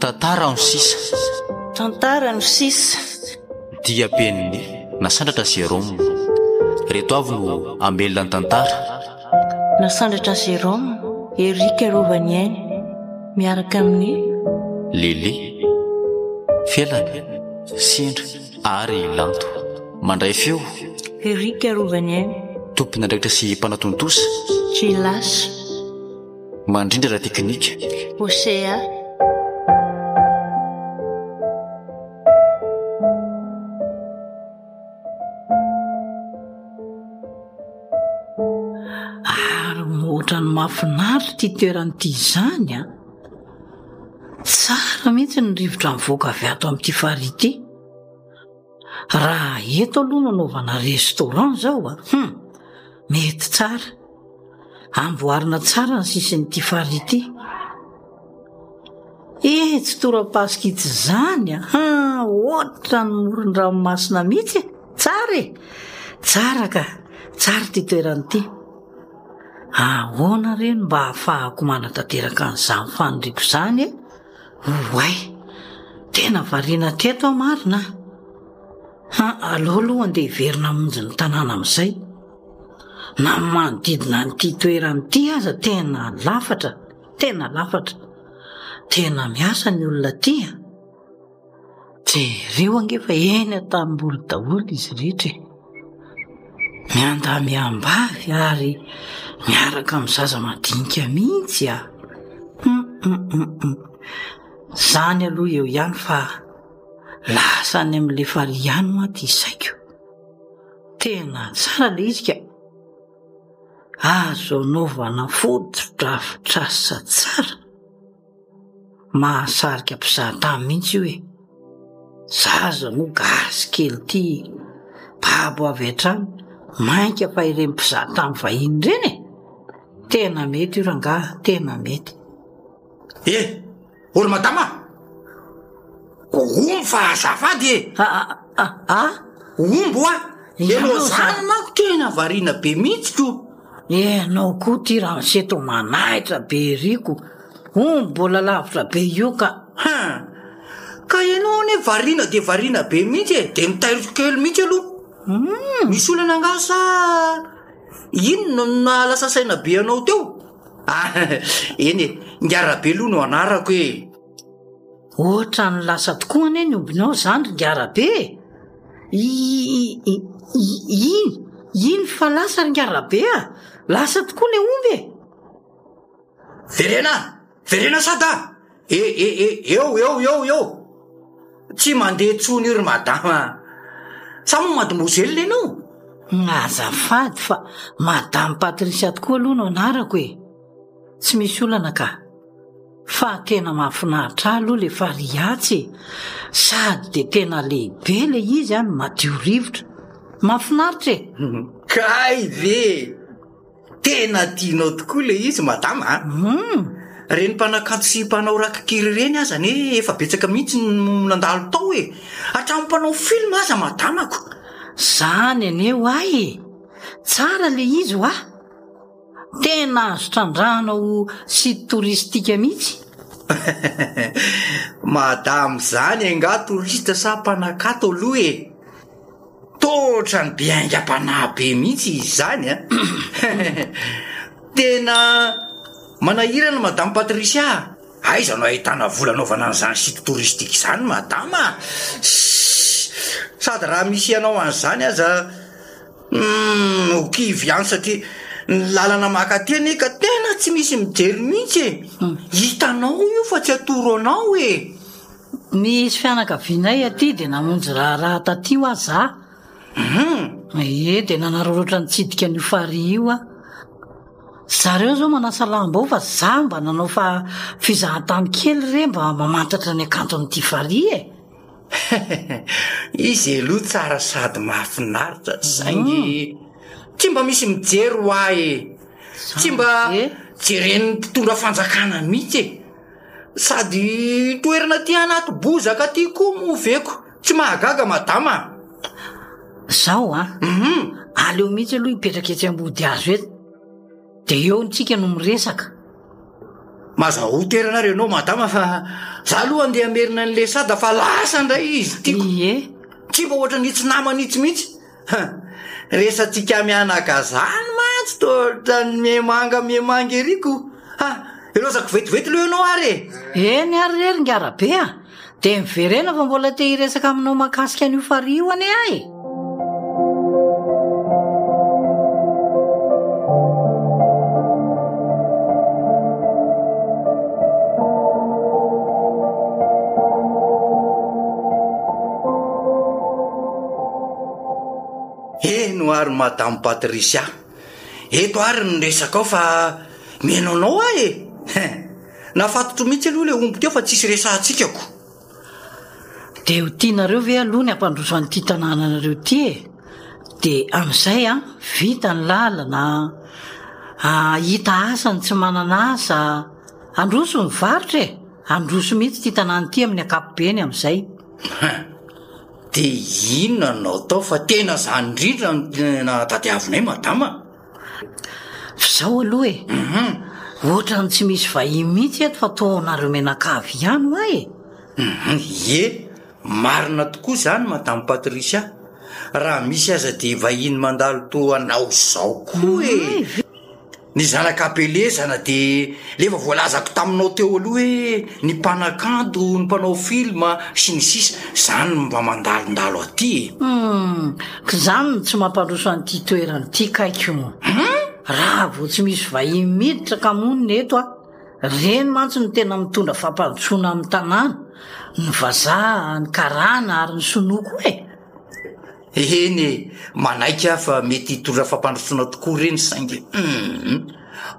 Tantara no sisa. Tantara no sisa. Dia peniny nasandratra Jérôme. Reto avy no amelona ny tantara. Nasandratra Jérôme, Erika Rovaniainy, miaraka amin'ny Lele, Fialany, Sendra ary Lanto. Mandray feo Erika Rovaniainy, tompony andraikitra sy mpanatontosa. Gilasy, Mandrindra ra teknika. Osea. Ohatrany mahafinaritra ty toeran'ity izany a. Tsara mihitsy ny rivotra mivoaka avy ato amin'ity farihy ity. Raha eto aloha nanaovana restaurant zao a, mety tsara. Amboarina tsara ny sisin'ity farihy ity. Tsy tora-pasika itsy zany a. Ohatra ny moron-dranomasina mihitsy. Tsara e. Tsara ka. Tsara ty toeran'ity. Ahoana reny mba ahafahako manatanteraka an'izany fanondriko izany e? Oay, tena variana teto aho marina. Aleo aloha andeha hiverina monjy ny tanàna amin'izay. Na manodidina n'ity toeran'ity aza tena lafatra, tena lafatra. Tena miasa ny olona ty a. Jereo angefa eny an-tanimboly daholo izy rehetra. Mianda-miambavy ary miaraka amin'ny zaza madinika mihitsy a. Zany aloha eo ihany fa lasa any amin'le farihy ihany maty isaiko. Tena tsara le izy ka. Azo anaovana foto-drafitrasa tsara. Mahasarika mpizahatany mihitsy io e. Zaza no gasy kely ty babo avy hatrany. Mainka fa ireny mpizahatany vahiny reny e. Tena mety io rangahy, tena mety. Olo madama, ombo fa azafady e. Ombo a. Enao zany manko tena variana be mihitsy ko. Enao koa ty raha seto manahitra be riko. Ombo mbola lavitra be io ka. Ka enao ne variana de variana be mihitsy e. De mitairiko kely mihitsy aloha. Misy olana angasa ino no nalasa saina be anao teo? Eny e, Ngarabe aloha no anarako e. Ohatra ny lasa tokoa ane ny ombinao zany Ngarabe. Iny fa lasa ry Ngarabe a. Lasa tokoa le omby e. Verena sada. Eo. Tsy mandeha tsony io ry madama. Sa mo mademoiselle enao? Azafady fa Madame Patricia tokoa aloha no anarako e. Tsy misy olana ka. Fa tena mahafinaritra aloha le fariatsy. Sady de tena lehibe le izy any madio rivotra. Mahafinaritra e. Kay ve. Tena tianao tokoa le izy madama. Reny mpanakanto sy mpanao rakikiry reny aza ne efa betsaka mihitsy nandalo tao e. Hatramin'ny mpanao film aza madamako. Zany aneo ay. Tsara le izy wa. Tena azo trandrahanao site touristique mihitsy. Madame zany anga touriste sa mpanakato aloha e. Totra ny be aingam-panahy be mihitsy izy zany a. Tena manahirana Madame Patricia. Aiza no ahitana vola anaovana an'izany site touristique izany madama. Sady raha misy anao an'izany aza okivy ihany satria ny lalana makateny ka tena tsy misy mijery mihitsy e. Hitanao io fa tsy atoro anao e. Misy fianakavianay aty de namonjy raha taty ho aza. De nanarorotra nitsidika ny farihy io a. Zareo zao manasa lamba ao fa za mba nanao fa fizahatany kely re mba mamantatra ny akanto amin'ity farihy e. Izy aloha tsara sady mahafinaritra saingy tsy mba misy mijery ho ahy e. Tsy mba jeren'ny mpitondra fanjakana mihitsy e. Sady toerana ty anaty bozaka ty koa moveko. Tsy mahagaga madama. Zao aleo mihitsy aloha hipetraka etsy ambody azo eto de eo ntsika no miresaka. Mazahoteranareo anao madama fa za aloha andeha amerina an'le sada fa lasa ndray izy tiako. Ie, Tsy mba ohatra nitsy namanitsy mihitsy. Resatsika mianakazany mantsy tohatra ny miemanga eriko. Elozako vetivety loha ianao ary eny ary rery ngarabe de miverena fa mbola te hiresaka aminao makasika an'io fario ane ahy. Eno ary madame Patricia, eto ary nyresaka ao fa miainaonao ahy nafatotro mihitsy aloha le omby teo fa tsisy resantsika ko. De ho tianareo ve aloha ny ampandroso an'ity tanànanareo ty de amin'izay vita ny lalana, hita asa ny tsy manana asa, androso ny varotra androso mihitsy ty tanàna ty amin'ny ankapobeny amin'izay. De inona nao tao fa tena zany indrindra na tadiavinay madama. F'izao aloha ohatra ny tsy misy vahiny mihitsy eto fa taonareo menakavy ihany ahy. Ie, marina tokoa zany madame Patricia. Raha misy aza de vahiny mandalo to anao zao koa ny zanak'apelezana de lefa voalazako taminao teo aloha hoe ny mpanakanto, ny mpanao filma sy ny sisa zany mba mandalondalo aty. Ka zany no tsy mampandroso an'ity toerany ty kaiky. Raha vo tsy misy vahiny miditra ka monina eto reny mantsy no tena mitondra fampandrosoana amin'ny tanàna, ny vazaha, ny karana ary ny sonoko Eny manaika fa mety hitondra fampandrosoana tokoa reny saingy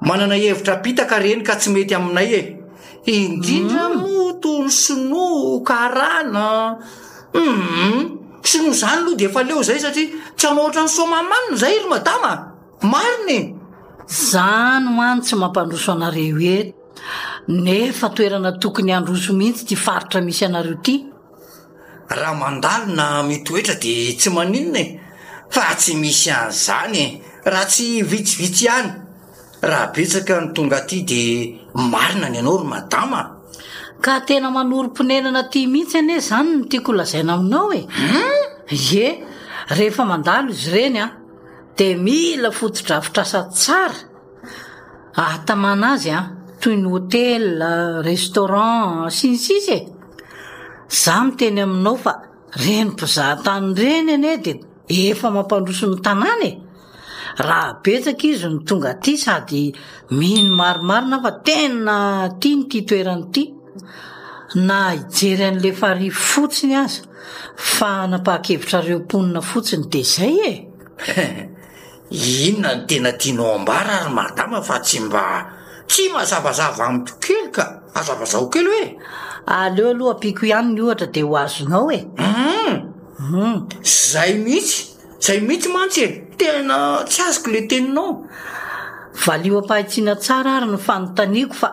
manana hevitra pitaka reny ka tsy mety aminay indrindra moto ny sinoa karana. Sinoa zany aloha de efa leo zay satria tsy hanao ohatran'ny somamanina zay ry madama. Mariny zany mano tsy mampandroso anareo eto nefa toerana tokony androso mihitsy ty faritra misy anareo ty. Raha mandalo na mitoetra de tsy maninona fa tsy misy an'izany raha tsy vitsivitsy ihany. Raha betsaka ny tonga aty de marina ny anao ry madama. Ka tena manorom-ponenana ty mihitsy ane zany no tiako lazaina aminao Ie, rehefa mandalo izy reny de mila fotodrafitrasa tsara ahatamana azy toy ny hôtel, restaurant sy ny sisa za miteny aminao fa reny mpizahatany reny ane de efa mampandroso ny tanàna raha betsaka izy ny tonga aty sady mino marimarina fa tena tiany ty toerany ty na hijery an'le farivo fotsiny aza fa napahakevitra reo mponina fotsiny de zay Inona ny tena tianao ambara ary madama fa tsy mazavazava amiko kely ka azavazao kely hoe. Aleo aloha apiko ihany ny ohatra de ho azonao Zay mihitsy mantsy tena tsy azoko le teninao. Valio ampahitsiana tsara ary ny fanontaniako fa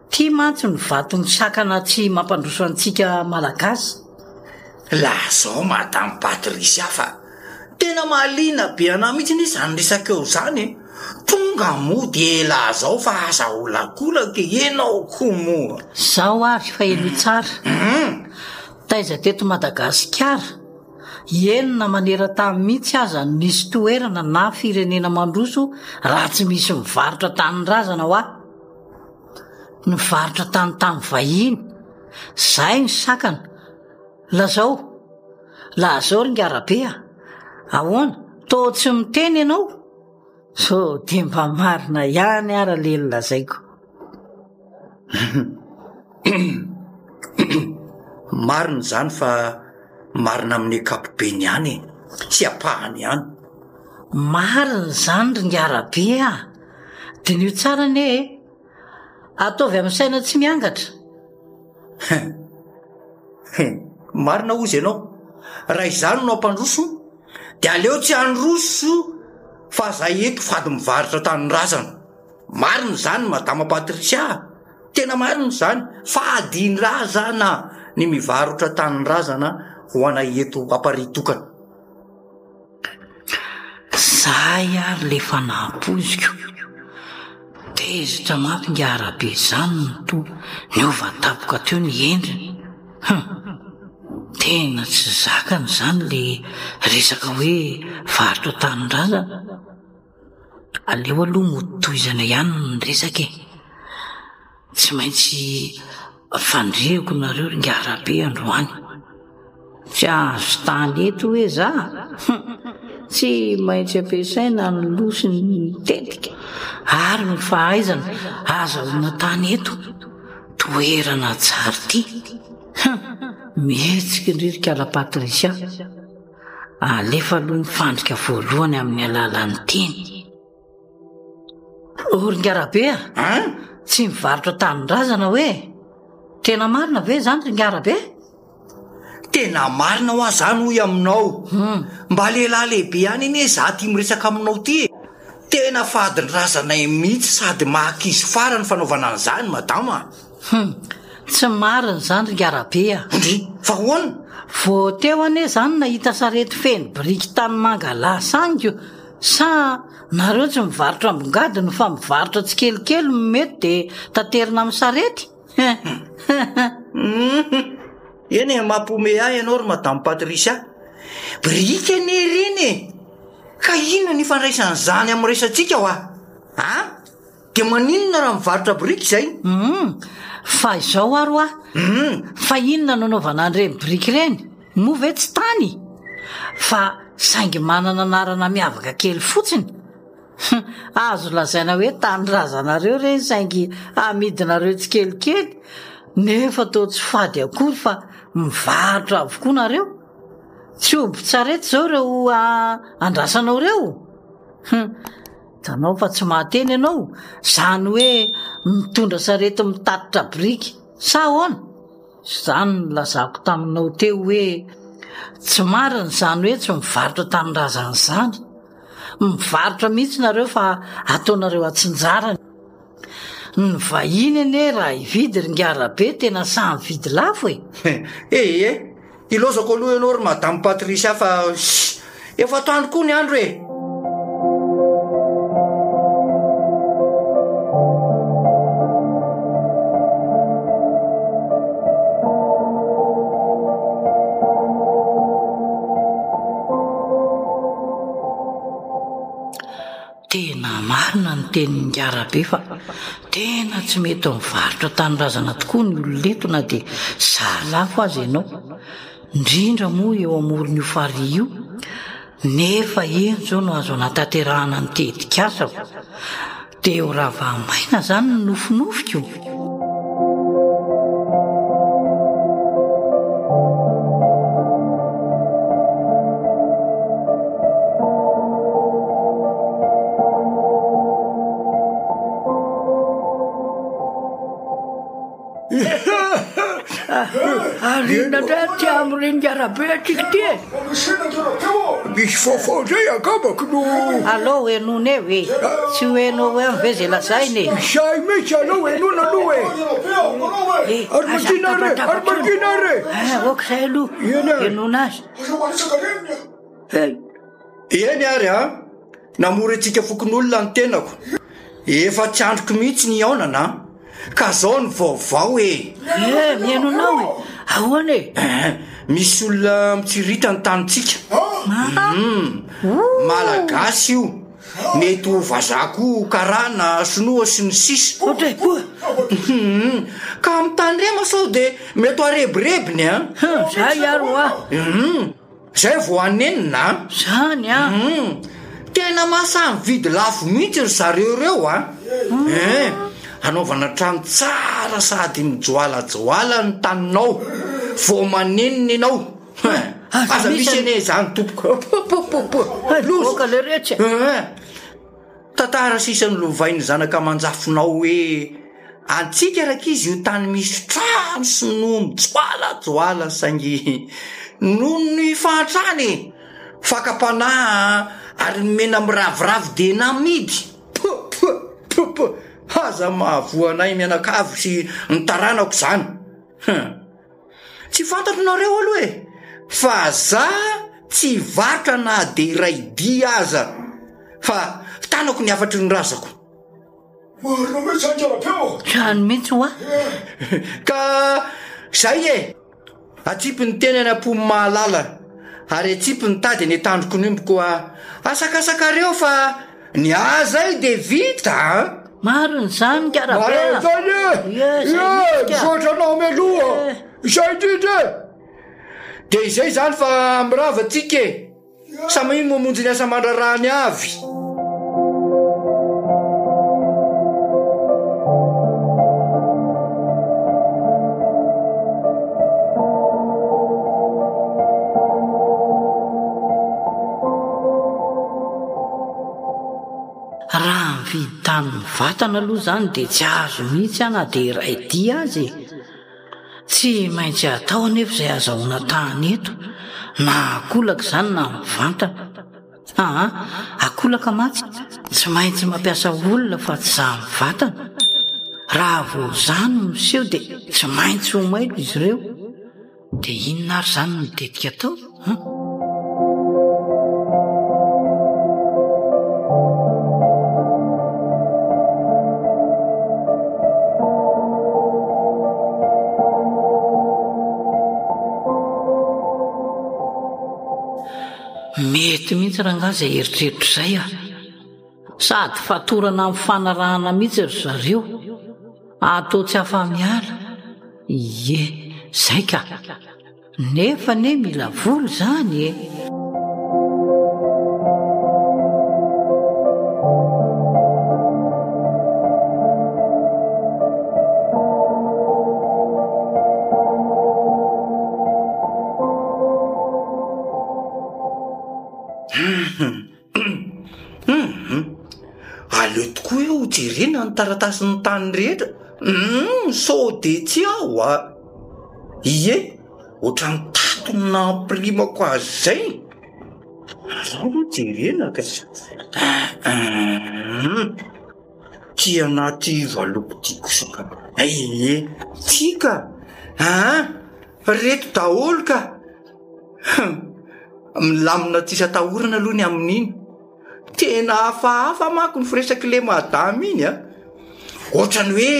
ty mantsy ny vaton'ny sakana tsy mampandroso antsika malagasy. La zao madame Patricia fa tena mahaliana be ana mihitsy ny zany resaka eo zany tonga moa de la zao fa aza olakolaka enao koa moa. Zao ary fa elo tsara taiza teto Madagasikara enina manera-tany mihitsy aza nisy toerana na firenena mandroso raha tsy misy mivarotra tanyrazana ho nivarotra tany vahiny zay ny sakana. Lazao ry ngarabe ahoana to tsy miteny ianao so de mba marina ihany ara le lazaiko. Marina zany fa marina amin'ny ankapobeny ihany sy apahany ihany. Marina zany ry ngarabe de nio tsara ne ataovy amin'ny saina tsy miangatra. Marina ozy ianao raha izany no ampandroso de aleo tsy androso fa zay eto fady mivarotra tanyrazana. Marina zany madama Patricia, tena marina zany fady razana ny mivarotra tanyrazana ho ana eto aparitokana. zahay ary le fanaham-poziko tezitra mafy ny arabe izany to niova tapoka teo ny endriny. Tena tsy zakany izany le resaka hoe varotra tanindrazana. Aleo aloha motoizana ihany ny resaka e. Tsy maintsy fandrehiko nareo ny arabe androany. Tsy azo tany eto hoe za tsy maintsy ampiasaina ny losiny mitetika ary ny fahaizana azahoana tany eto toerana tsara ty. Mihetsika indririka la Patricia alefa aloha ny fandrika voalohany amin'ny alalan'ny teny. Ringarabe tsy mivarotra tanindrazana hoe tena marina ve zany Ringarabe? Tena marina ho azany hoy aminao. Mba lehilahy lehibe ihany ine za ty miresaka aminao ty e. Tena fadin-drazanay mihitsy sady mahakizy fara ny fanaovana an'izany madama. Tsy marina zany Ringarabe fa hoana? Vao teo ane zany nahita sarety feno biriky tany manga lasango sa nareo tsy mivarotra ambongadiny fa mivarotra tsikelikely mety de taterina amin'ny sarety? Eny e mampome ahy ianao ry madame Patricia. Biriky ane reny e. Ka ino ny ifandraisan'izany amin'ny resantsika ho de maninona raha mivarotra biriky zay? Fa izao aro fa inona nanaovana an'ireny biriky ireny? Moa ve tsy tany? Fa saingy manana anarana miavaka kely fotsiny. Azo lazaina hoe tanindrazanareo reny saingy amidinareo tsikelikely nefa toa tsy fady akory fa mivarotra avokoa nareo. Tsy oby tsarety zao reo andrasanao reo. Tanao fa tsy mahateny ianao zany hoe mitondra sarety mitatitra biriky sa ahoana? Zany nolazako taminao teo hoe tsy marina zany hoe tsy mivarotra tanindrazana izany. Mivarotra mihitsy nareo fa ataonareo atsinjarany. Ny vahiny ane raha hividy Ringarabe tena samy vidy lafo e. Ilozako aloha ianao ry madame Patricia fa efa tany koa ny andro e. Tena marina ny tenin'ny Ringarabe fa tena tsy mety mivarotra tanindrazana tokoa ny ololeto na de salafo azy ianao. Indrindra moa eo amoron'io fary io nefa eny zao no azo anatanterahana ny tetikasa de eo rava-maina zany ny nofinofiko. Alina ndray ty amin'ny Ringarabe atsika ty e. Misy vaovao zay akambako no. Allo enona e hoe tsy hoenao hoe ave zay lazainy e. Zay mihitsy allo enona aloha e. Armaginare. Okazay aloha enona azy. Eny ary namory antsika fokon'olona ny tenako. Efa tsy androko mihitsy ny aonana ka zao ny vaovao e. Mienonao e. Ahoana e? Misy olona mitsirita ny tanitsika. Malagasy io. Mety ho vazako karana sinoa sy ny sisa. Ka mitandrema sao de mety ho arebirebiny zay aro zay vo anenina zany tena masamy vidy lafo mihitsy ry zareo reo anaovana trano tsara sady mijoalajoala ny taninao vo manenina ianao. Aza misy ene zany tompoko loka le rehetra. Tantara sisany lovainy zanaka manjafinao hoe antsika raka izy io tany misy trano sy no mijoalajoala saingy noho ny fahantrany fakapanahy ary mena miraviravy de namidy. Aza mahavoanay mianakavy sy ny taranako zany. Tsy fantatro nareo aloha e fa za tsy vatra na de iray dia aza fa tanako ny afatry ny razako. Marina mihitsy anjarapeo. Trano mihitsy hoa. Ka zay atsipy ny teny any am-po mahalala ary atsipy ny tady ny tandroko ny omboko asakasakareo fa ny azay de vita. Marina zany karabela. Sotranao meloha. Izay dide. De izay zany fa miravatsika samy iny mamonjy ny asa mandrarany avy. Raha mividy tany mivatana aloha zany de tsy azo mihitsy ana de iray dia azy. Tsy maintsy atao anefa izay azahoana tany eto na akolaka zany na mivantana. Akolaka matsy tsy maintsy mampiasa olona fa tsy za mivatana. Raha vao zany miseho de tsy maintsy ho mailo izy ireo. De inona ary zany mitetika atao? Mety mihitsy raha nga izay eritreritro izay sady fatorana amin'ny fanarahana mihitsy ry zareo atao tsy afa-miala. Ie, zay ka nefa ne mila voly zany Aleo tokoa eo ho jerena ny taratasy ny tany rehetra. So de tsy aho Ie, ohatrany tatony nampirimako azy zay. Raha no jerena ka ty anaty valoko ty kosa. Ie, tika reto daholo ka milamina tsisy atahorana aloha ny amin'iny. Tena hafahafa mako ny firesaky le madama iny ohatrany hoe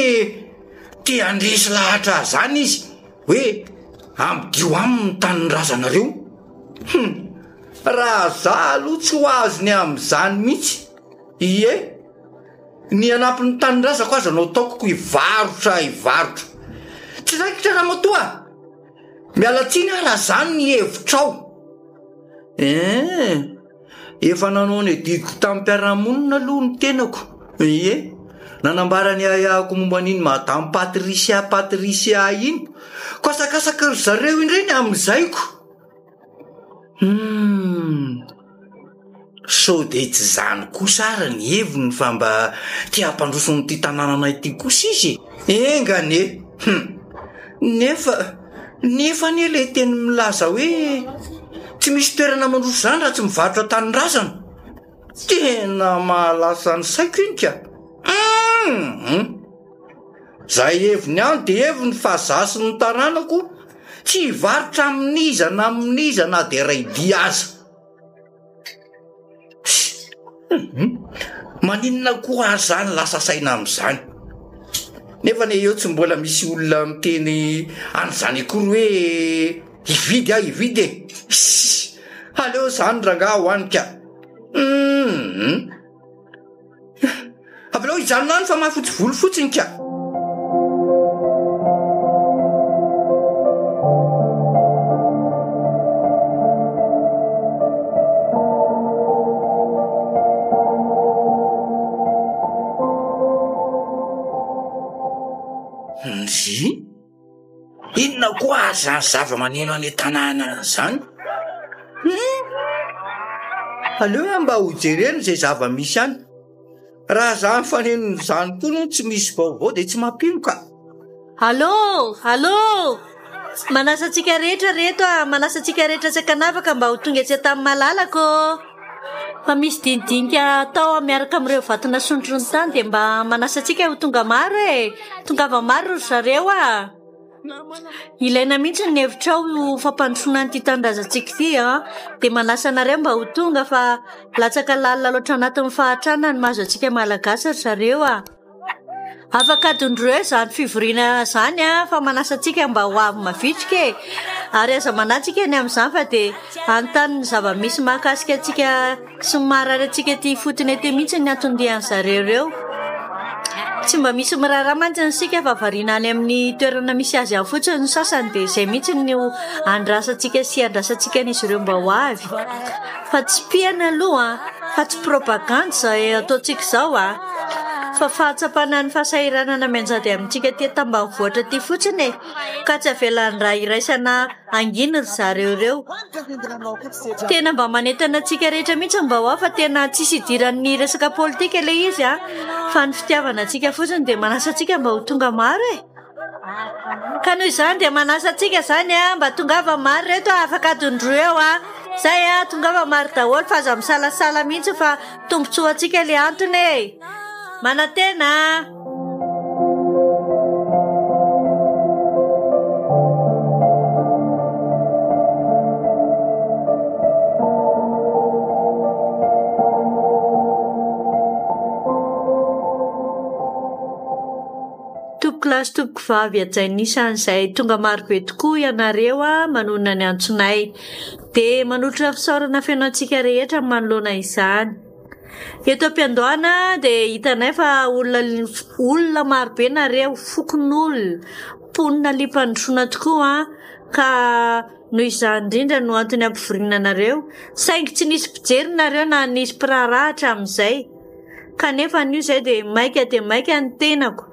te andresy lahatra zany izy hoe amdio aminy tany razanareo. Raha za aloha tsy ho azony amin'izany mihitsy. Ie, ny anampin'ny tany razako aza no ataoko hivarotra. Tsy raikitra raha matoa mialatsiny raha zany ny hevitrao. Efa nanao ny didiko tamin'ny mpiara-monina aloha ny tenako. Ie, nanambarany ahako momba an'iny madame Patricia iny. Kasakasaka ry zareo indreny amin'izayko. So de tsy zany kosa ara ny heviny fa mba ty hampandroso nyty tanànana ity kosa izy. Engane. Nefa ne le teny milaza hoe tsy misy toerana mandroso zany raha tsy mivarotra tany razana. Tena mahalasa ny saiko iny ka. Zay heviny any de heviny fa zasy ny taranako tsy varotra amin'iza na de ray dia aza. Maninona koa azy zany lasa saina amin'izany. Nefa ne eo tsy mbola misy olona miteny an'izany akory hoe hividy. Aleo zany ranga hoanika. Avaleo ijanona fa mahafotsy volo fotsiny ka. Inona koa zany zava-maneno any tanàna zany? Aleo mba ho jerena zay zava-misy any. Raha zany fanenony zany koa tsy misy vaovao de tsy mampino ka. Allô, manasa antsika rehetra reto manasa antsika rehetra sakanavaka mba ho tonga etsy tamin'ny malalako. Fa misy dinidinika atao miaraka amin'ireo vatana sondro ny tany de mba manasa antsika ho tonga maro tongava maro ry zareo ilaina mihitsy ny hevitrao fampandrosoana nyity tanindrazantsika ity dia manasa anareo mba ho tonga fa latsaka lalina loatra anatin'ny fahatrana ny mahazo antsika malagasy ry zareo afaka adondroe zany fivoriana zany fa manasa antsika mba ho avy mavitrika ary aza manatsika ny amin'izany fa dia anontany ny zava-misy mahakasika antsika sy marary antsika ty fotony ety mihitsy ny atondihan'ny zareo ireo tsy mba misy miraharaha mantsy sika fa variana any amin'ny toerana misy azy any fotsiny ny sasany dia izay mihitsy no andrasantsika sy andrasantsika n'izy ireo mba ho avy fa tsy piana aloha fa tsy propagande zay ataontsika izao fa fahatsapana ny fahasahiranana mianjady amintsika ty tambanivohitra ty fotsiny ka tsy avelan'ny raha iraisana anginy ry zareo ireo tena mba manentana antsika rehetra mihitsy mba ho fa tena tsisy idiran'ny resaka politika ilay izy fa ny fitiavana antsika fotsiny dia manasa antsika mba ho tonga maro ka noho izany dia manasa antsika zany mba tongava maro reto afaka adondro eo zay tongava maro daholo fa aza misalasala mihitsy fa tombontsoa antsika le antony manatena topoklaso topoko vavy ajainisan'izay tonga marobe tokoa ianareo manonona ny antsonay dia manolotra fisaorana fiainantsika rehetra manoloana izany eto am-piandohana dia hitanay fa olona marobe nareo fokon'olona mponina limpandrosoana tokoa ka noho izany indrindra no antony ampivoriana nareo saingy tsy nisy pijery nareo na nisy mpirarahatra amin'izay kanefa n'io izay dia maika ny tenako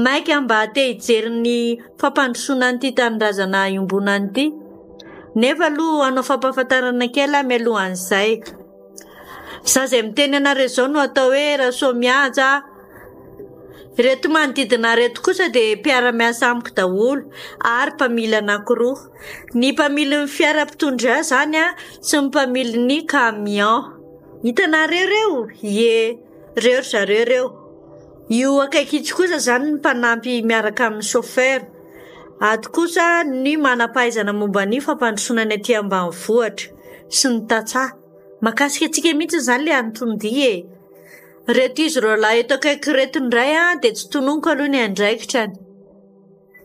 maika mba te hijerin'ny fampandrosoana nyity tanindrazana iombonany ity nefa aloha anao fampahafantarana kely mialohan'izay za izay miteny anareo izao no atao hoe rahasoa mihaja reto manodidina reto kosa dia mpiara-miasa amiko daholo ary mpamily anankiroa ny mpamily ny fiara-pitondra zany sy ny mpamily ny camion hitanareo reo reo zareo reo io akaikitsy kosa zany ny mpanampy miaraka amin'ny chauffeur ato kosa ny manam-pahaizana momba ny fampandrosoana ny aty ambanivohitra sy ny tatsaha makasika antsika mihitsy zany le anotondi reto izy ro lahy eto akaiky reto indray dia tsy tononoko aloha ny andraikitrany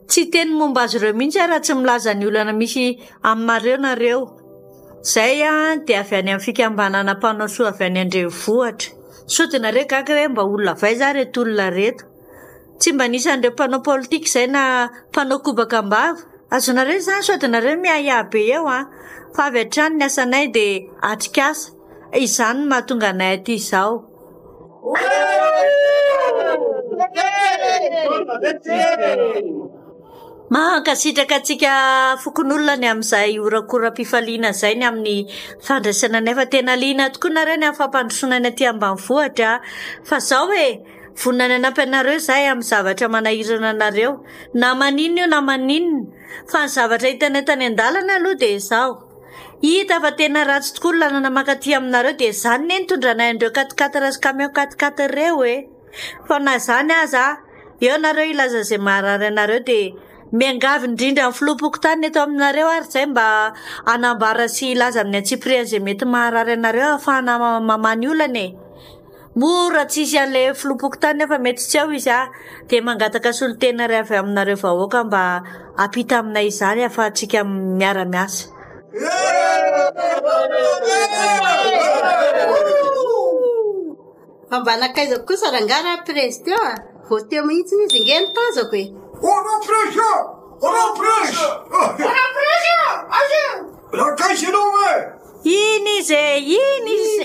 tsy teny momba azy ireo mihitsy raha tsy milaza ny olana misy aminareo nareo zay dia avy any amin'ny fikambanana mpanao soa avy any andrenivohitra sodinareo gaga hoe mba olona vaiza reto olona reto tsy mba nisan'ireo mpanao politika izay na mpanao kobakambava azonareo zany sodinareo miahiabe eo fa avy hatrany ny asanay dia atrikasa izany no mahatonga anay aty izao mahankasitraka antsika fokon'olona ny amin'izay orakora-pifaliana izay ny amin'ny fandraisana nay fa tena liana tokoa nareo ny amin'ny fampandrosoana ny aty ambanivohitra fa izao vonina ny anampy anareo izay amin'ny zavatra manahirana anareo na maninona io na maninona fa ny zavatra hitana tany an-dalana aloha dia izao hita fa tena ratsy tokoa ny lalana makaty aminareo dia izany ne nitondranay an'ireo katikatara sy camion katikata ireo fa na izany aza eo nareo ilaza izay maharary anareo dia miangavy indrindra amin'ny filopoko tany eto aminareo ary izay mba anambara sy ilaza amin'ny antsiprian izay mety maharary anareo ahafahana mamany olana mora tsy isy an'ilay filopoko tany efa mety tsy ao izy dia mangataka solotena ry avy aminareo vahoaka mba apita aminay izany ahafahantsika miara-miasa fambanakaiza kosa rangara président vote mihitsy izy ngeny tazako iny izy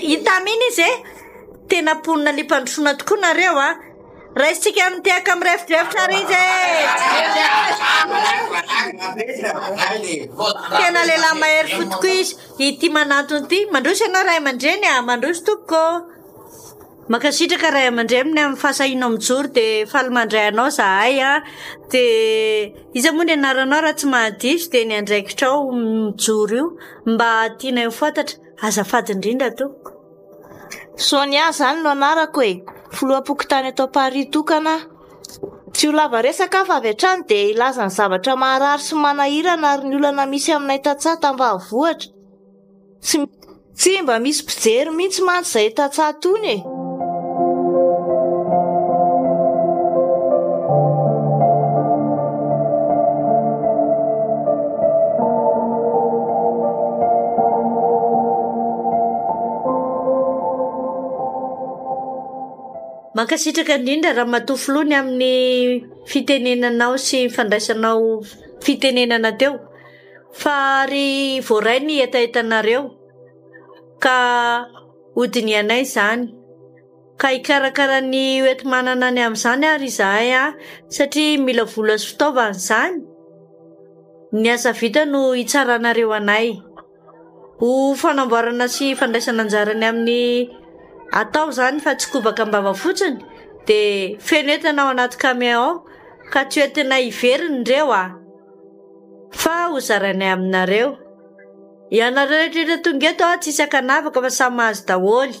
hitaminy izy tena mponina limpandrosoana tokoa nareo raisitsika mitehaka amin'ny refitrefitra ry izy tena lehilahy mahery fotoko izy ity manantony ity mandroso ianao ray aman-dreny mandroso tokoko makasitraka ray aman-dreny amin'ny fahasahiana mijoro dia faly mandray anao zahay dia izy moa ny anaranao raha tsy mahadiso dia ny andraikitrao mijoro io mba tiana io fantatra azafady indrindra tokoko Sonia zany no anarako filoha-pokotany atao Paris tokana Tsy ho lava resaka fa avy hatrany dia ilaza ny zavatra maharary sy manahirana ary ny olana misy aminay Tatsaha tambanivohitra. Tsy mba misy mpijery mihitsy mantsy izay Tatsaha tony e. Mankasitraka indrindra raha matofilony amin'ny fitenenanao sy fandraisanao fitenenana teo fa ary voaray ny etaetanareo ka hodiny anay izany ka hikarakara ny oenti-manana ny amin'izany ary izahay satria mila vola sy fitaovana izany. Ny asa vita no hitsaranareo anay ho fanamboarana sy fandraisana anjarany amin'ny atao izany fa tsy kobaka mbava fotsiny dia feno entana ao anaty camion ka tsy entina hiveriny ireo fa ho zaranay aminareo. Ianareo rehetra tonga eto tsy isy akanavaka fa samy mahazo daholo.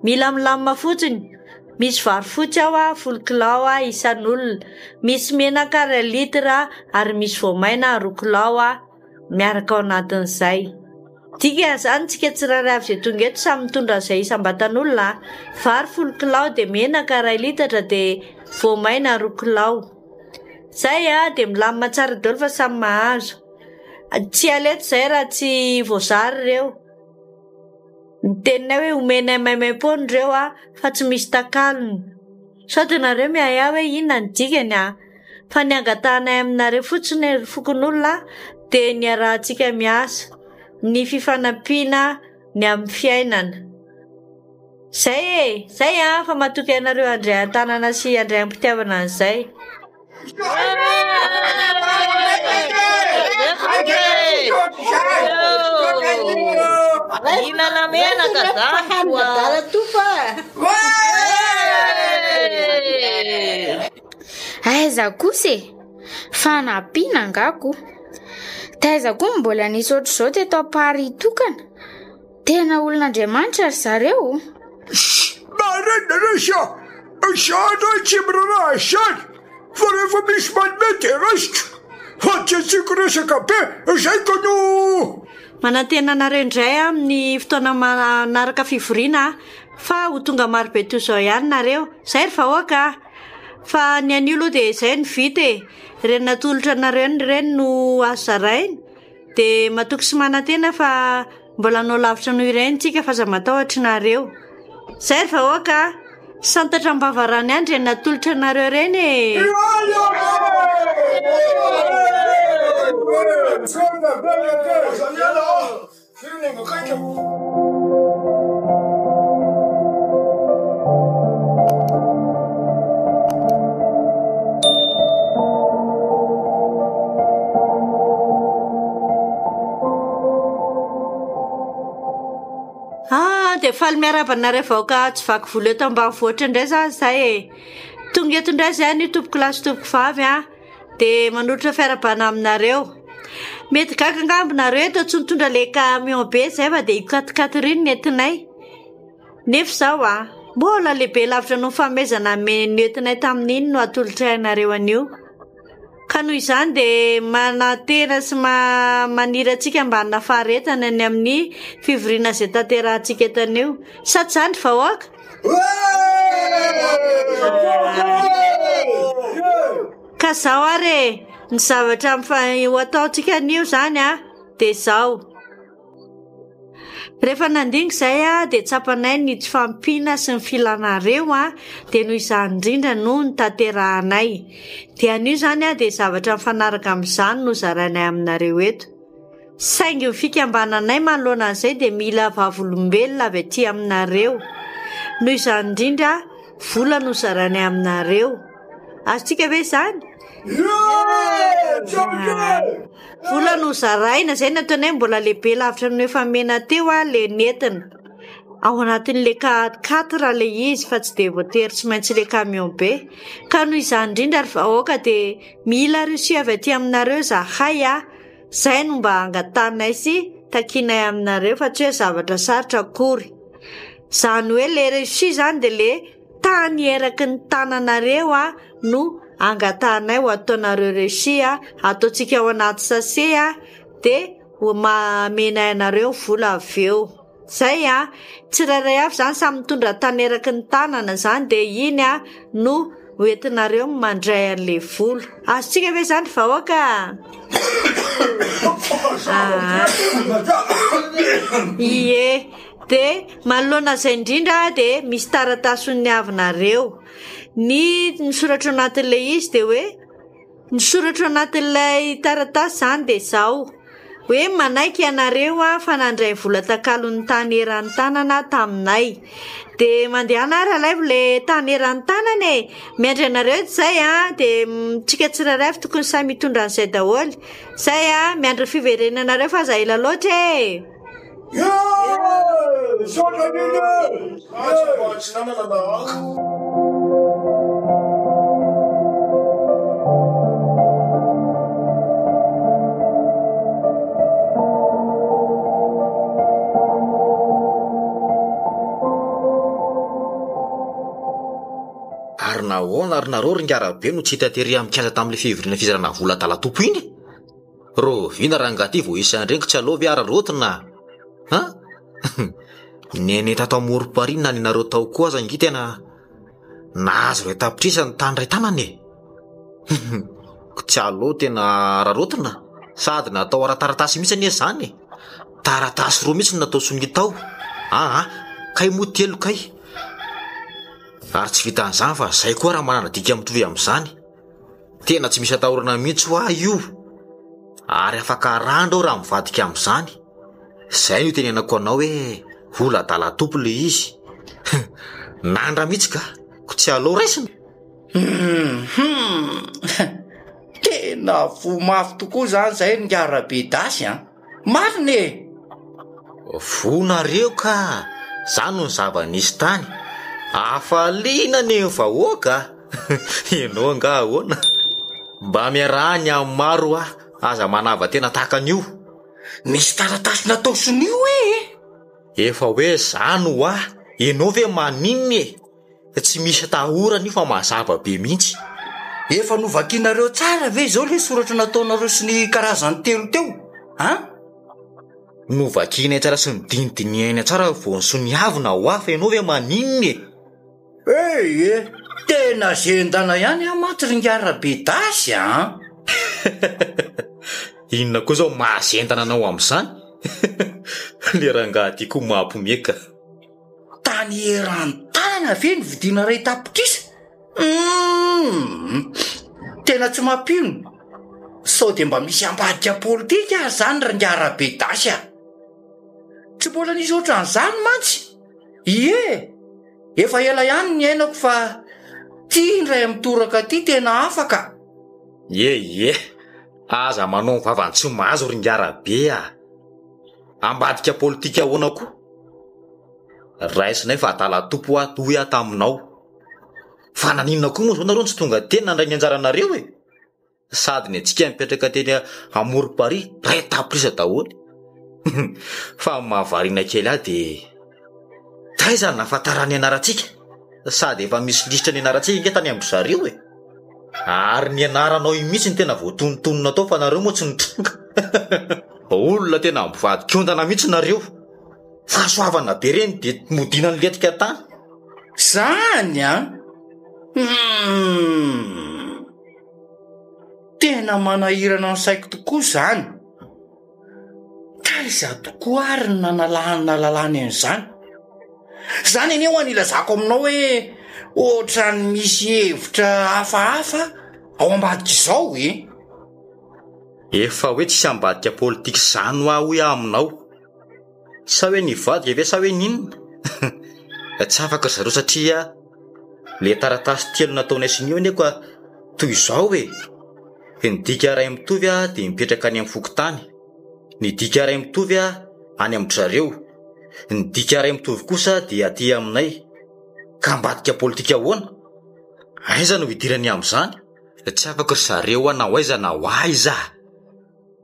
Mila milamina fotsiny. Misy vary fotsy ao 10 kilao isan'olona, misy menaka 1 litra ary misy voamaina 2 kilao miaraka ao anatin'izay. Dika izany tsika tsirairay avy izay tonga eto samy mitondra izay isam-batan'olona. Vary 10 kilao dia menaka 1 litatra dia voamaina 2 kilao. Zay dia milamina tsara daholo fa samy mahazo. Tsy aleto izay raha tsy voazary ireo. Ny teninay hoe omenay maimai-pony ireo fa tsy misy takalony. Sao dia nareo mihay hoe inona ny dikany fa ny angatahanay aminareo fotsiny fokon'olona dia ny arahantsika miasa, ny fifanampiana ny amin'ny fiainana. Zay fa matoky ianareo handray an-tanana sy handray am-pitiavana an'izay. Inana menaka zany Dala tofa. Aiza kosa fa nampiana angako. Taiza koa mbola nisy ohatr'izao teto am-pary tokana. Tena olon'Andriamanitra ry zareo. Marina resha, sana tsy miraraha izany fa rehefa misy manimety raisitra fa tsy atsiko resaka be izay ka no Manantena anareo indray amin'ny fotoana manaraka fivoriana fa ho tonga maro be toy izao ihany nareo. Izay ry vahoaka fa ny anio aloha dia izay ny vita ireny natolotra nareo ireny no azo zarainy dia matoky sy manantena fa mbola anao lavitra noho ireny tsika fa aza matahotra nareo. Izay ry vahoaka santatra mbavarany ihany ireny natolotra nareo ireny dia faly miarabanareo vahoaka tsy vaky vola eto ambanivohitra indray zany izay tonga eto indray izay ny tompoko lahy sy tompoko vavy dia manolotra fiarabana aminareo. Mety gaga angambonareo eto tsy mitondra ilay camion be izay fa dia ikatikaty ny entinay. Nefa izao mbola lehibe lavitra no famezana ny entinay tamin'iny no atolotra ianareo anio. Ka noho izany dia manantena sy manira antsika mba hanana faharetana ny amin'ny fivoriana izay tanterahantsika eto anio. Sa tsy izany vahoaka? Ka izao ary ny zavatra ho ataontsika anio izany dia izao. Rehefa nandinga izay dia tsapanay ny tsy fampiana sy ny filanareo dia noho izany indrindra no ny tanterahanay. Dia anio izany dia zavatra mifanaraka amin'izany no zarainay aminareo eto. Saingy ny fikambananay manoloana an'izay dia mila vavolombelona avy aty aminareo. Noho izany indrindra vola no zarainay aminareo. Azontsika ve izany? Vola no zaraina izay nataonay mbola lehibe lavitra no efa mena teo le nentina. Ao anatin'le 4 le izy fa tsy dia voatery tsy maintsy le camion be. Ka noho izany indrindra ry vahoaka dia mila reosi avy aty aminareo zahay izay no mba angatanay sy takinay aminareo fa tsy hoe zavatra sarotra akory. Izany hoe le reosi izany dia le tany eraky ny tananareo no angatanay ho ataonareo resia ataontsika ao anaty sase dia ho mamenay anareo vola avy eo. Zay tsirairay avy zany samy mitondra tany eraky ny tanana zany dia iny no hoentinareo mandray an'le vola. Azontsika ve zany vahoaka? Ie, dia manoloana izay indrindra dia misy taratasy ny avinareo. Ny soratra anatin'ilay izy dia hoe ny soratra anatin'ilay taratasy zany dia izao hoe manaiky ianareo fa nandray vola takalon'ny tany eran'ny tanana taminay. Dia mandeha anaralay le tany eran'ny tanana miandry anareo zay dia tsika tsirairay avy tokony samy mitondra an'izay daholo. Zay miandry fiverenanareo fa zahay ela loatra Ary nahoana ary nareo ringarabe no tsy hita tery amikasa tamin'ilay fiheverina fizarana vola talatopo iny? Ro vina rangaty vo isan'ireny tsy alova ararotina. Nene tato amorom-parina ny nareo tao koa aza ngy tena nahazo ray tapitrisy ny tany ray tanany. Tsy aloha tena ararotina sady natao ara-taratasy mihitsy anie zany. Taratasy roa mihitsy natao sonitao. Kay mo telo kay. Ary tsy vita an'izany fa zay koa raha manana dika mitovy amin'izany. Tena tsy misy atahorana mihitsy ho io. Ary afaka randro raha mivadika amin'izany. Zay no tenenako anao hoe vola talatopo le izy. Nandra mihitsy ka tsy aloha raisina. Tena vo mafy tokoa zany zay ringarabe dasy marina vonareo ka zany no ny zava-nisy tany. Afaliana ny vahoaka. Ianao nga ahoana? Mba miarahany amin'ny maro aza manava tena tahaka an'io. Misy taratasy natao sonio Efa hoe zany ianao ve maninny tsy misy tahorana io fa mazava be mihitsy. Efa novakianareo tsara ve zao le soratra nataonareo sy ny karazany telo teo? Novakianay tsara sy ny dinidiniaina tsara vo ny soniavina fa ianao ve maninny? Tena zendana ihany maty ringarabe dasy Inona koa zao mahazentana anao amin'izany? Le rangahy koa mampomeka. Tany eran'ny tanana ve ny vidiana ray tapitrisa? Tena tsy mampino. Sao dia mba misy ambadika politika zany ringarabe dasy tsy mbola nisy ohatran'izany mantsy. Efa ela ihany ny ainako fa tia indray mitoraka ty tena afaka. Aza manao vavany tsy mahazo ringarabe ambadika politika ahoana koa. Raisinay fa talatopo toy taminao. Fa naninona koa moa zao nareo tsy tonga teny nandray ny anjaranareo sady ny antsika mipetraka teny amorom-pary ray tapitrisa daholo. Fa mahavariana kely dia taiza nafatarany anarantsika sady efa misy lisitra ny anarantsika inge tany amin'ny zareo ary ny anaranao mihitsy ny tena voatonontonona tao fa nareo moa tsy nitonga. Olona tena mivadikondana mihitsy nareo. Fahasoavana be reny dia modina ny letika tany zany tena manahirana ny saiko tokoa zany. Taiza tokoa ary ny nanalahana lalàna an'izany. Zany anie ho anilazako aminao hoe ohatrany misy hevitra hafahafa ao ambadika izao Efa hoe tsy ambadika politika zany hoe aminao. Sa hoe nivadika ve sa hoe ninona? Tsy afaka zareo satria le taratasy telo nataonay sy nio aneko toy izao ny dika ray mitovy dia mipetraka any amin'ny fokotany. Ny dika ray mitovy any amin'ny zareo. Ny dika ray mitovy kosa dia aty aminay. Ka ambadika politika ahoana? Aiza no hidirany amin'izany? Tsy afaka ry zareo na aiza na aiza.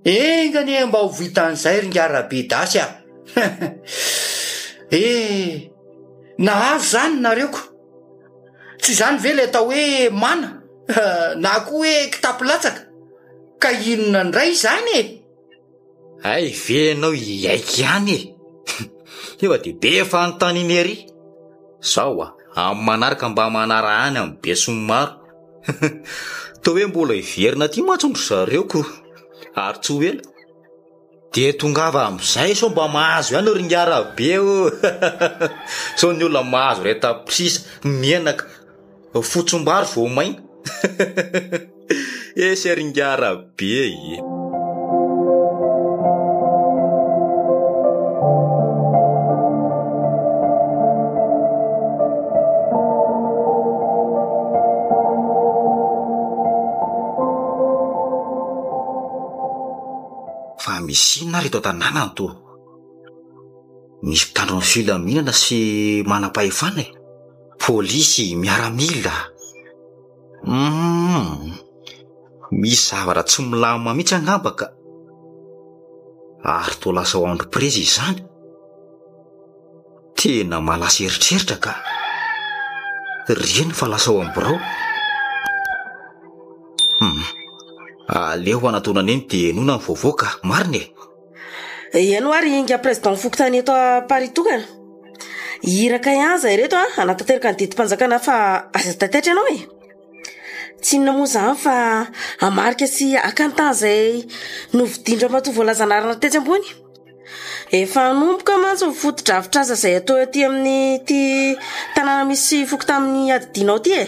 Engany mba ho vitan'izay ringarabe dasy nahavy zany nareoko. Tsy zany ve le atao hoe mana Na koa hoe kitapilatsaka ka inona ndray izany e? Ay venao iaiky ihany e. Efa de be fanontaniana ery. Zao amin'ny manaraka mba manara any amin'ny be somaro. Toa hoe mbola iverina ty matsondro zareo ko. Ary tsy ho ela de tongava amin'izay so mba mahazo ihany ringara be o. So ny olona mahazo retaprisy menaka fotsombary vao maina. Esy ringara be e. Fa misina reto tanàna to. Misy mpitandro ny filaminana sy manam-pahefana e. Polisy miaramila. Misy zavatra tsy milamina mihitsy angamba ka. Ary toa lasa ho andro prezy izany. Tena malasa eritreritra ka. Rieny fa lasa ho amborao. Aleo anatonana eny dia nona ny voavoaka marina e. Eno ary inga président fokontany eto Paritokana. Iraka ihany zay reto anatanteraka ny didim-panjakana fa aza tataitra ianao e. Tsy inona moa zany fa amarika sy akantany zay novidindra mahato voalazanarana tetsy ambony. Efa nomboka mantsy mifoto-dravitr'asa zay atao aty amin'ny ty tanàna misy fokontany amin'ny adidinao ty e.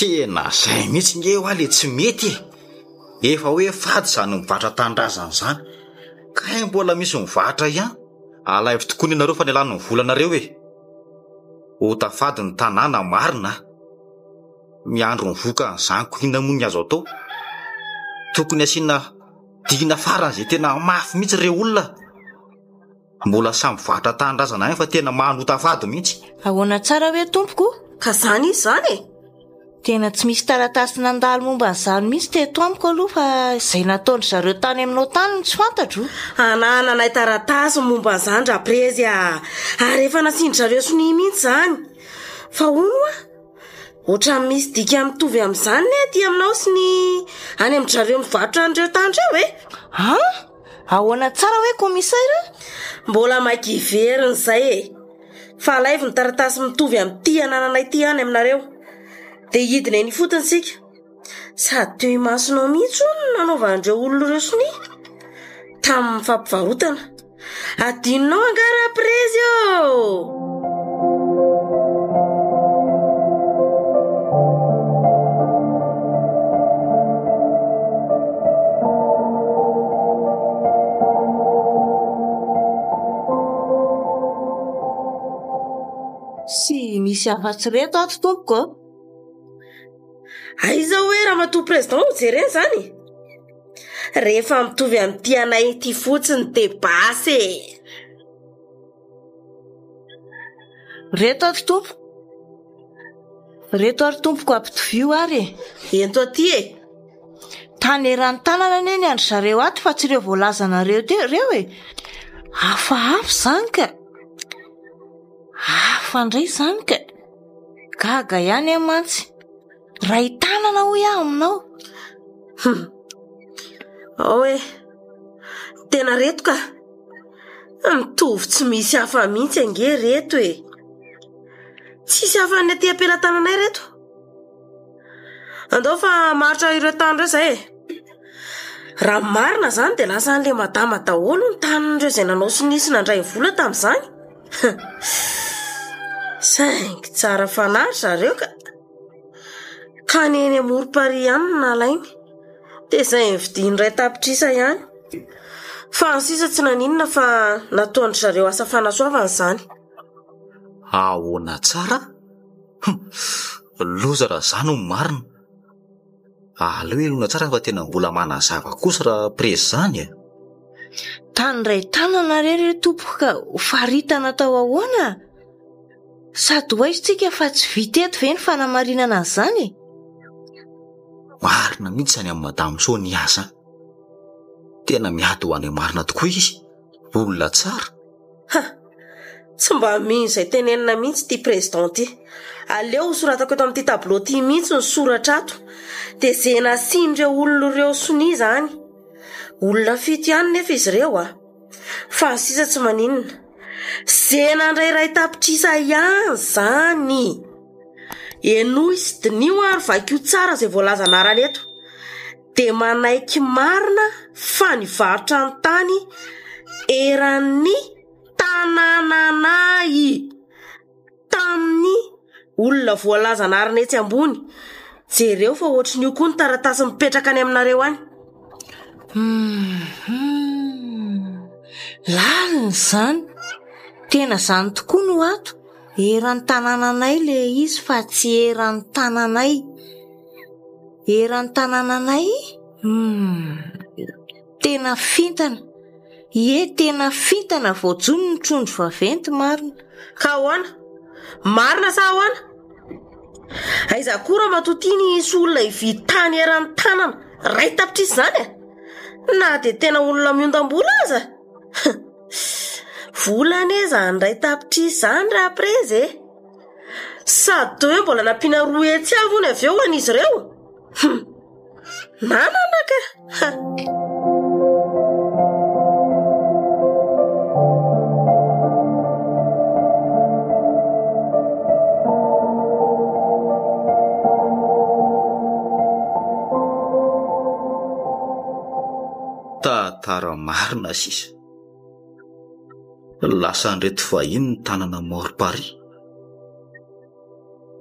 Tena zay mihitsy nge ho ale tsy mety e. Efa hoe fady zany mivatra tandrazana zany. Ka mbola misy mivatra ihany. Alaivo tokoa ny nareo fa ny alany ny volanareo e. Ho tafady ny tanàna marina. Miandro ny voka n'izany koina moa ny azo atao. Tokony asiana dina farany zay tena mafy mihitsy reo olona. Mbola samy vatra tandrazana ihany fa tena manota fady mihitsy. Ahoana tsara hoe tompoko? Ka zany izy zany e. Tena tsy misy taratasy nandalo momba n'izany mihitsy teto amiko aloha fa izay nataony zareo tany aminao tany no tsy fantatro. Anananay taratasy momba n'izany dra prezy ary efa nasindry zareo soni mihitsy zany. Fa hono ohatra misy dika mitovy amin'izany ne aty aminao sy ny any amin'ny zareo mivarotra an'ireo tany reo e. Ahoana tsara hoe komisaira? Mbola maiky iveriny zay e. Fa alaivo ny taratasy mitovy amin'ity anananay ty any aminareo. De hidina eny fotony sika. Sady teo imasonao mihitsy no nanaovan'ireo olona ireo soni tamin'ny fampivarotana. Adinonao angara prezy o. Sy misy afa-tsy reto ato tompoko. Aiza hoe raha matoa président ho jereny zany. Rehefa mitovy amin'ity anay ty fotsiny de basy e. Reto ato tompo. Reto ary tompoko ampitovio ary e. Ento aty e. Tany erany tanana neny andry zareo ato fa tsy ireo voalazanareo reo e. Hafahafa zany ka. Hafa ndray zany ka. Gaga ihany mantsy. Ray tanana ho iaho aminao. Oe. Tena reto ka. Mitovy tsy misy hafa mihitsy ange reto e. Tsisy hafa ny aty ampelantananay reto. Andao fa maritra ireo tany reo zay e. Raha marina zany de lasa an'le madama daholo ny tanin'ireo zay nanao sy nisy nandray vola tamin'izany. Saingy tsara fanahy zareo ka. Ka ny eny Moroparia ihany no nalainy. De zay nividiny ray tapitrisa ihany. Fa ny sisa tsy naninona fa nataony zareo asa fanasoavana izany. Ahoana tsara? Lozara zany no marina. Aleo elona tsara fa tena mbola manazava kosa raha prezy zany e. Tany ray tanana rery tompoka ka ho faritana tao ahoana? Sady ho aisytsika fa tsy viteto ve ny fanamarinana an'izany e? Marina mihitsy zany amin'ny madamo Sonia asa. Tena miady ho any marina tokoa izy. Olona tsara. tsy mba mino izay tenenina mihitsy ty président ty. Aleo soratako eto amin'ity tableau ty mihitsy ny soratra ato dia izay nasian'ireo olona ireo sonia zany. Olona fito ihany nefa izy ireo a. Fa ny sisa tsy maninona, izay nandray tapitrisa ihany zany. Enoy sy dinio ary vakio tsara izay voalaza anarany eto dia manaiky marina fa nivarotra ny tany eran'ny tanànanay tamin'ny olona voalaza anarany etsy ambony. Jereo fa ohatran'io koa ny taratasy mipetraka any aminareo any. Lalina zany, tena zany tokoa no ato. Eran'ny tanànanay le izy fa tsy eran'ny tanànay. Eran'ny tanànanay? Tena fintana. Tena fintana voajony ny trondro vaventy marina. Ka ahoana? Marina sa ahoana? Aiza koa raha matotiny isy olona hividy tany eran'ny tanana ray tapitrisa zany na dia tena olona miondam-bola aza. Volana e zany ray tapitrisa zany raha preze. Sady toa hoe mbola nampiana roa etsy avy hono avy eo an'izy ireo. Nananaka. Tantara marina sisa. Lasa andreto vahiny ny tanana Mort-Paris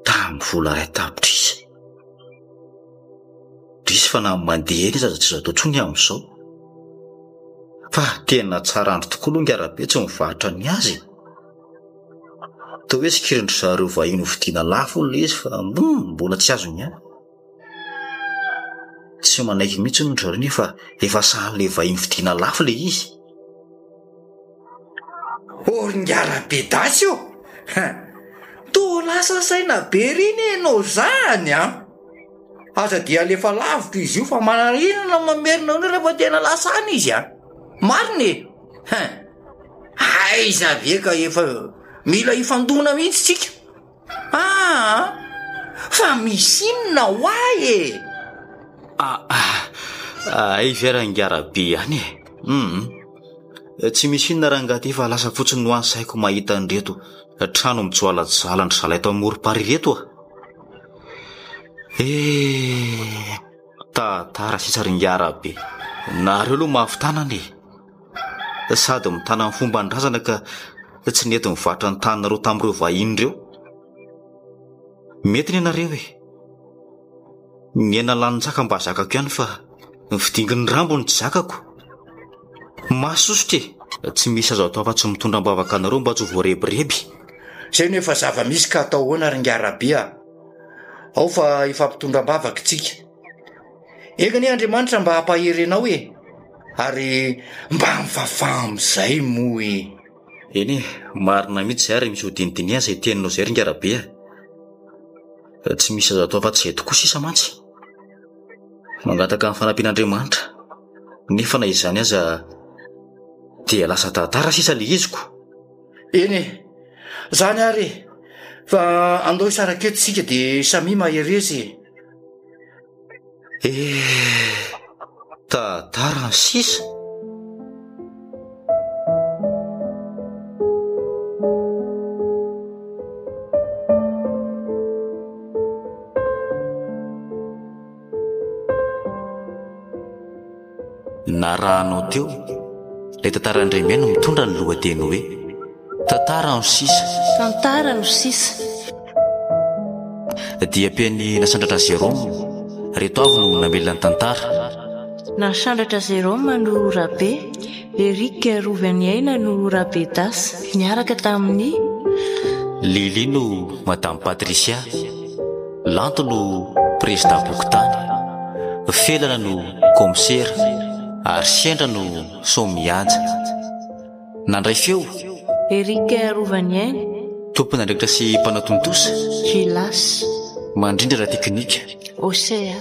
tamin'ny vola ray tapitrisa. Drisy fa na mandeha eny izy tsy zato ntsony amin'izao. Fa tena tsara andro tokoa aloha Ngarabe tsy mivarotra ny azy. Toa hoe sikirindry zareo vahiny vidiana lafo le izy fa mbola tsy azony ihany. Tsy manaiky mihitsy ny zareo nefa efa sahan'le vahiny vidiana lafo le izy. Ngarabe dasy io. Toa lasa saina be riny enao zany a. Aza dia alefa lavitra izy io fa manarinana mamerina ao rehefa tena lasana izy a. Marina e. Aiza ve ka efa mila ifandona mihitsy tsika. Fa misy inona hoay e. Ay vera Ngarabe ihany e. Tsy misy inona raha ngaty fa lasa fotsiny no ansaiko mahita an'ireto trano mijoalajalana ry zalahy eto amin'ny Mort-Paris reto a. Tantara sisa ry Ngarabe. Nareo aloha mahavitanana e. Sady mitana amin'ny fomba ndrazana ka tsy nety mivarotra ny taninareo tamin'ireo vahiny ireo. Mety ny anareo e. Niena lanin-tsaka mba zakako ihany fa vidingin'ny rambony tsy zakako. Masosotra e. Tsy misy azo atao afa-tsy mitondra mbavaka anareo mba tsy ho voarebireby. Zay no efa zava-misy ka atao hoana ry Ngarabe a. Ao fa ifampitondra mbavaka tsika. Eka ny Andriamanitra mba hampahery anao e. Ary mba mifafa amin'izay moa e. Eny marina mihitsy ary misy hodinidiniana izay teninao izay ry Ngarabe a. Tsy misy azo atao afa-tsy izay tokoa sisa mantsy. Mangataka amin'ny fanampian'Andriamanitra. Nefa na izany aza dia lasa tantara sisa le iziko. Eny zany ary fa andao isaraketo sika dia samy maherezy. Tantara ny sisa. Na raha anao teo ilay tantara Andremia no mitondra ny lohateny hoe tantara no sisa. Tantara no sisa. Dia piany Nasandratra Jérôme reto avy no namelona ny tantara. Nasandratra Jérôme no Rabe, Eric Rovaniaina no Rabe Das, niaraka tamin'ny Lili no Madame Patricia, Lanto no Président Bokotany, Felana no Commissaire, ary Sendra no Somianja. Nandray feo Eric Rovaniaina, tompon'andraikitra sy mpanatontosa, Gilas, mandrindra teknika, Osea.